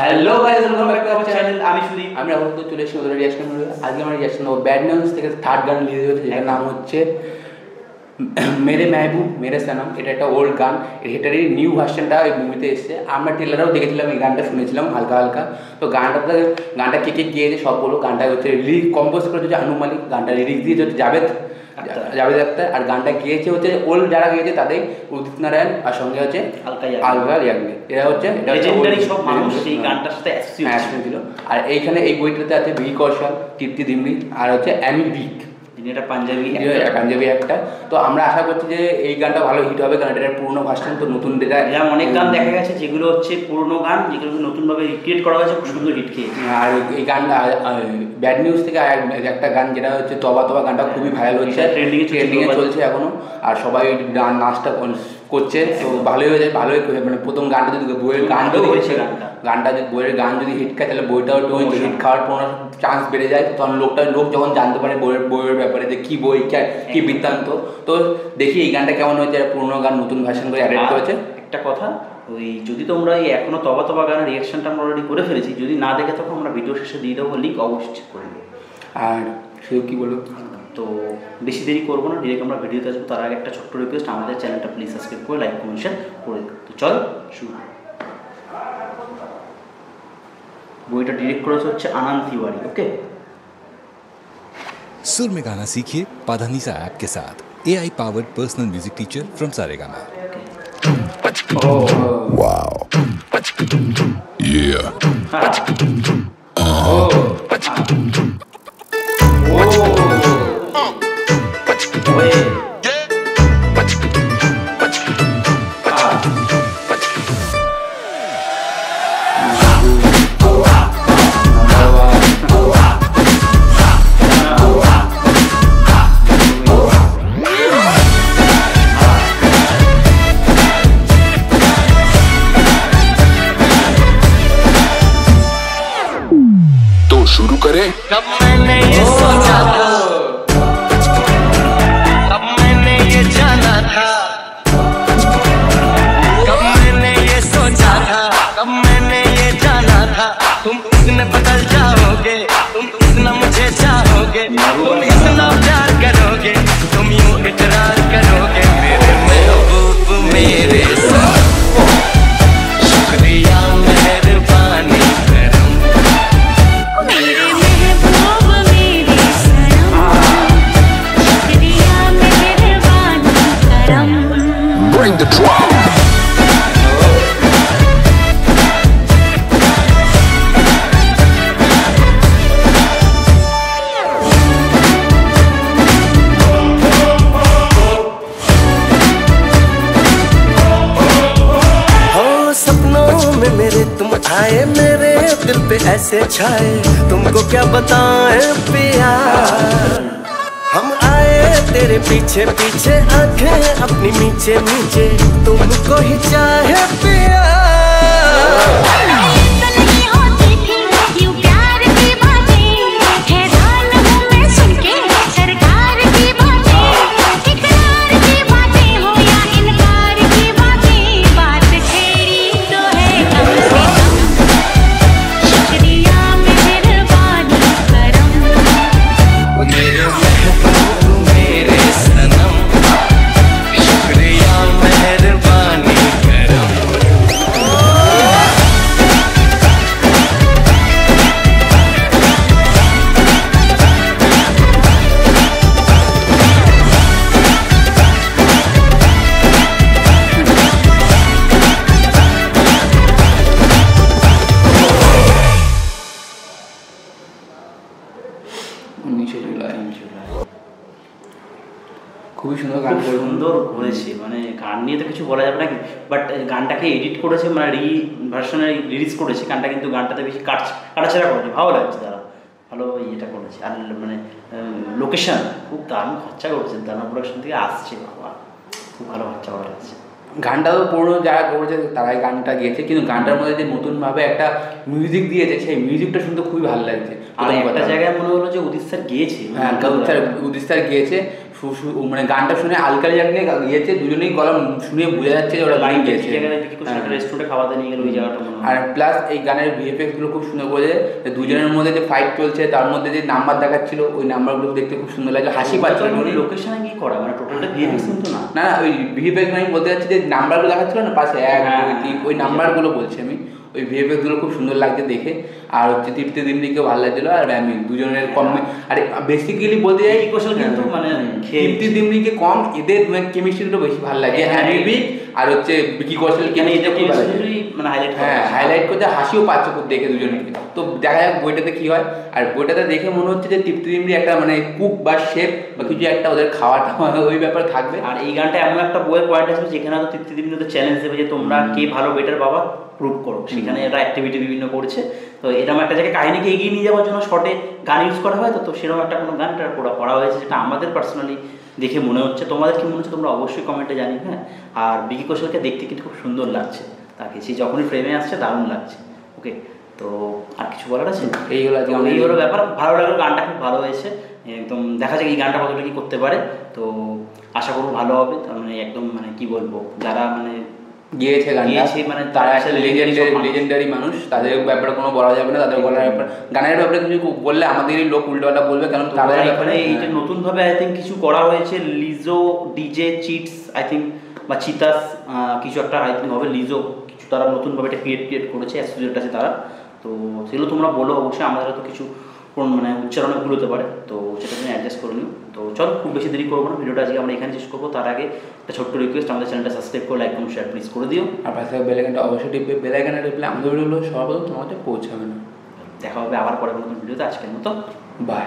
Hello guys, welcome back to our channel. আমি সুদীপ। আমরা এখন তো চলে এসেছি ওদের রিঅ্যাকশন ভিডিও। আজকে আমরা রিঅ্যাকশন দেবো ব্যাড নিউজ থেকে থার্ড গান রিলিজ হয়েছে, যেটার নাম হচ্ছে মেরে মেহবুব মেরে সনম। এটা একটা ওল্ড গান, এটারই নিউ ভার্সনটা এই মুভিতে এসেছে। আমরা ট্রেলারও দেখেছিলাম, এই গানটা শুনেছিলাম হালকা হালকা। তো গানটা কে কে গিয়েছে সব বলো। গানটা হচ্ছে কম্পোজ করেছে হচ্ছে আনু মালিক, গানটা লিরিক্স দিয়েছে হচ্ছে জাভেদ আক্তার, আর গানটা গিয়েছে হচ্ছে ওল্ড যারা গিয়েছে তাদের উদিত নারায়ণ, আর সঙ্গে হচ্ছে আলকা ইয়াগনিক। এরা হচ্ছে সব মানুষ এই গানটার সাথে অ্যাসোসিয়েশন ছিল। আর এইখানে এই বইটাতে আছে ভি কৌশল, কীর্তি দিম্বি, আর হচ্ছে অ্যামি ভিক, এটা পাঞ্জাবি একটা। তো আমরা আশা করছি যে এই গানটা ভালো হিট হবে, কারণ এটা পুরোনো ভার্সন। তো নতুন অনেক গান দেখা গেছে যেগুলো হচ্ছে পুরোনো গান, যেগুলো নতুনভাবে রিক্রিয়েট করা হয়েছে, খুব সুন্দর হিট খেয়েছে। আর এই গানটা ব্যাড নিউজ থেকে একটা গান যেটা হচ্ছে তবা তবা, গানটা খুবই ভাইরাল হচ্ছে, ট্রেন্ডিংয়ে চলছে এখনো। আর সবাই নাচটা করছে, তো ভালোই হয়ে যায়, ভালোই মানে প্রথম গানটা যদি বইয়ের গান যদি হয়েছে, গানটা যদি বইয়ের গান যদি হিট খায় তাহলে বইটাও একটু হিট খাওয়ার কোনো চান্স বেড়ে যায়। তখন লোক যখন জানতে পারে বইয়ের ব্যাপারে যে কী বই কী বৃত্তান্ত। তো দেখি এই গানটা কেমন হয়েছে, পুরোনো গান নতুন ভার্সন করে অ্যাড করেছে। একটা কথা, ওই যদি তোমরা এই এখনো তবা তবা গানের রিয়াকশনটা আমরা অলরেডি করে ফেলেছি, যদি না দেখে তখন আমরা ভিডিও শেষে দিয়ে দেবো লিঙ্ক, অবশ্যই চেক করে নেবো। আর শুধু কী বলবো, তো বেশি দেরি করবো না, ডিরেক্ট আমরা ভিডিওতে আসবো। তার আগে একটা ছোট্ট রিকোয়েস্ট, আমাদের চ্যানেলটা প্লিজ সাবস্ক্রাইব করে লাইক কমেন্ট শেয়ার করে। তো চল শুরু। বইটা ডিরেক্ট করেছে হচ্ছে আনন্দ तिवारी। ओके, सुर में गाना सीखिए पाधानीसा ऐप के साथ। AI powered personal music teacher from Saregama. Wow. Yeah. शुरू करें। कब मैंने ये सोचा था, कब मैंने ये जाना था, कब मैंने ये सोचा था, कब मैंने ये जाना था। तुम इतने बदल जाओगे, तुम इतना मुझे चाहोगे, तुम इतना प्यार करोगे, तुम यूं इकरार करोगे। मेरे महबूब मेरे साथ शुक्रिया मेहरबानी करम। Bring the drum. मेरे तुम आए, मेरे दिल पे ऐसे छाए, तुमको क्या बताएं पिया। हम आए तेरे पीछे पीछे, आंखें अपनी नीचे नीचे, तुमको ही चाहे पिया। খুবই সুন্দর গান, সুন্দর করেছে। মানে গান নিয়ে তো কিছু বলা যাবে না, বাট গানটাকে এডিট করেছে, মানে ভার্সনে রিলিজ করেছে গানটা, কিন্তু গানটাতে বেশি কাটাছেড়া করেছে, ভালো লাগছে তারা, ভালো ইয়েটা করেছে। আর মানে লোকেশন খুব দারুণ খরচা করেছে, দারুণ প্রোডাকশন থেকে আসছে, বাবা খুব ভালো খরচা করা লাগছে। গানটা তো পুরো যারা করেছে তারাই গানটা গেয়েছে, কিন্তু গানটার মধ্যে যে নতুনভাবে একটা মিউজিক দিয়েছে, সেই মিউজিকটা শুনতে খুবই ভালো লাগছে। আর একটা জায়গায় মনে হলো যে উদিত স্যার গিয়েছে, হ্যাঁ উদিত স্যার গিয়েছে, মানে গানটা শুনে আলকালি জাগনে গিয়েছে, দুজনেই গলা শুনে বোঝা যাচ্ছে যে ওরা লাইন গেছে। রেস্টুরেন্টে খাওয়াতে নিয়ে গেল ওই জায়গাটা মনে হয়। আর প্লাস এই গানের ভিএফএক্সগুলো খুব সুন্দর করেছে, দুজনের মধ্যে যে ফাইট চলছে তার মধ্যে যে নাম্বার দেখাচ্ছিল ওই নাম্বারগুলো দেখতে খুব সুন্দর লাগে, হাসি পাচ্ছিল। লোকেশনে কি করা মানে টোটালটা ভিএফএক্স কিন্তু না, না ওই ভিএফএক্স আমি বলতে চাচ্ছি যে নাম্বারগুলো দেখাচ্ছিল না পাশে 1 2 3 ওই নাম্বারগুলো বলছি আমি, ওই ভিএফএক্সগুলো খুব সুন্দর লাগছে দেখে। আর হচ্ছে তৃপ্তি দিমরিকেও ভালো লাগছিল, আর আমি দুজনের কম। আর বেসিক্যালি বলতে যাই কৌশল কিন্তু মানে তৃপ্তি দিমরিকে কম, এদের কেমিস্ট্রিটা বেশি ভালো লাগে। অ্যামিবিক আর হচ্ছে বিকি কৌশল মানে হাইলাইট করতে হাসিও পাচ্ছে খুব দেখে দুজনকে। তো দেখা যাক বইটাতে কি হয়। আর বইটাতে দেখে মনে হচ্ছে যে তৃপ্তি দিমরি একটা মানে কুক বা শেফ বা কিছু একটা ওদের খাওয়াটা ওই ব্যাপার থাকবে। আর এই গানটা এমন একটা বইয়ের পয়েন্ট আসবে যেখানে তো তৃপ্তি দিমরি তো চ্যালেঞ্জ দেবে যে তোমরা কে ভালো বেটার বাবা প্রুভ করো, সেখানে এরা অ্যাক্টিভিটি বিভিন্ন করছে। তো এরকম একটা জায়গায় কাহিনীকে এগিয়ে নিয়ে যাওয়ার জন্য শর্টে গান ইউজ করা হয়। তো সেরকম একটা কোনো গানটা করা হয়েছে যেটা আমাদের পার্সোনালি দেখে মনে হচ্ছে। তোমাদের কি মনে হচ্ছে তোমরা অবশ্যই কমেন্টে জানি। হ্যাঁ, আর বিকি কৌশলকে দেখতে কিন্তু খুব সুন্দর লাগছে, তাকে সে যখনই ফ্রেমে আসছে দারুণ লাগছে। ওকে, তো আর কিছু বলার আছে? এইগুলো ব্যাপার ভালো লাগলো, গানটা খুব ভালো হয়েছে একদম। দেখা যাক এই গানটা কতটা কি করতে পারে, তো আশা করবো ভালো হবে। তার মানে একদম মানে কি বলবো, যারা মানে গিয়েছে গানটা মানে তারা একটা লেজেন্ডারি মানুষ, তাদের ব্যাপারে কোনো বলা যাবে না। তাদের গলার ব্যাপারে গানের ব্যাপারে কিছু বললে আমাদেরই লোক উল্টোপাল্টা বলবে, কারণ তাদের ব্যাপারে এইটা নতুনভাবে আই থিঙ্ক কিছু করা হয়েছে। Lizzo DJ cheats I think বা চিতাস কিছু একটা আই থিঙ্ক হবে। লিজো কিছু তারা নতুনভাবে এটা ক্রিয়েট করেছে, অ্যাসোসিয়েট আছে তারা। তো সেগুলো তোমরা বলো অবশ্যই, আমাদের তো কিছু মানে উচ্চারণে ভুল হতে পারে, তো সেটা তুমি অ্যাডজাস্ট করে নিও। তো চলো, খুব বেশি দেরি করবো না, ভিডিওটা আজকে আমরা এখানে শেষ করবো। তার আগে একটা ছোট্ট রিকোয়েস্ট, আমাদের চ্যানেলটা সাবস্ক্রাইব করে লাইক কমেন্ট শেয়ার প্লিজ করে দিও। আর পাশে বেলাইকনটা অবশ্যই টিপবে, বেলাইকনে টিপলে আমাদের ভিডিওগুলো সর্বপ্রথম তোমাদের পৌঁছাবে না। দেখা হবে আবার পরে কোনো ভিডিওতে, আজকের মতো বাই।